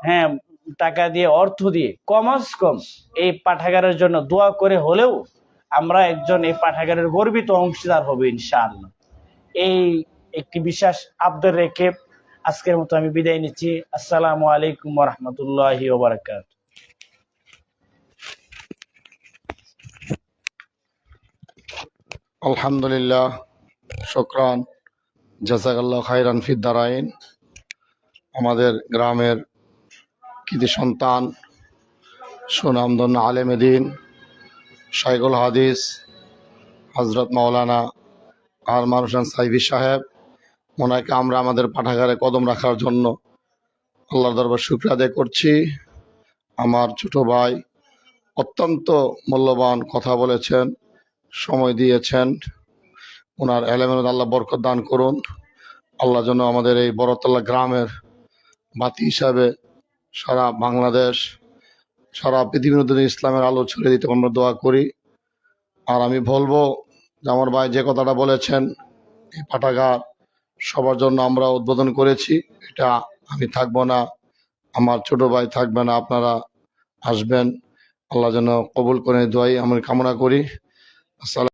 হ্যাঁ, টাকা দিয়ে, অর্থ দিয়ে কমস কম এই পাঠাগারের জন্য দোয়া করে হলেও আমরা একজন এই পাঠাগারের গর্বিত অংশীদার হব ইনশাআল্লাহ। এই একটি বিশ্বাস আবদার রেখে আজকের মতো আমি বিদায় নিচ্ছি। আসসালামু আলাইকুম ওয়া রাহমাতুল্লাহি ওয়া বারাকাতুহু। আলহামদুলিল্লাহ, শুকরান, জাযাকাল্লাহু খাইরান ফিদ দারাইন। আমাদের গ্রামের কৃতি সন্তান, সুনামধন্য আলেমে দ্বীন, শাইখুল হাদিস হযরত মাওলানা আরমান হোসেন সাইফি সাহেব, ওনাকে আমরা আমাদের পাঠাগারে কদম রাখার জন্য আল্লাহর দরবারে শুকরিয়া আদায় করছি। আমার ছোট ভাই অত্যন্ত মূল্যবান কথা বলেছেন, সময় দিয়েছেন। ওনার এলেমের আল্লাহ বরকত দান করুন। আল্লাহ যেন আমাদের এই বড়তলা গ্রামের বাতি হিসাবে সারা বাংলাদেশ, সারা পৃথিবীর মধ্যে ইসলামের আলো ছড়িয়ে দিতে আমরা দোয়া করি। আর আমি বলবো যে আমার ভাই যে কথাটা বলেছেন, এই পাঠাগার সবার জন্য আমরা উদ্বোধন করেছি। এটা আমি থাকবো না, আমার ছোট ভাই থাকবে না, আপনারা আসবেন। আল্লাহ যেন কবুল করে দোয়াই আমি কামনা করি। আসসালাম।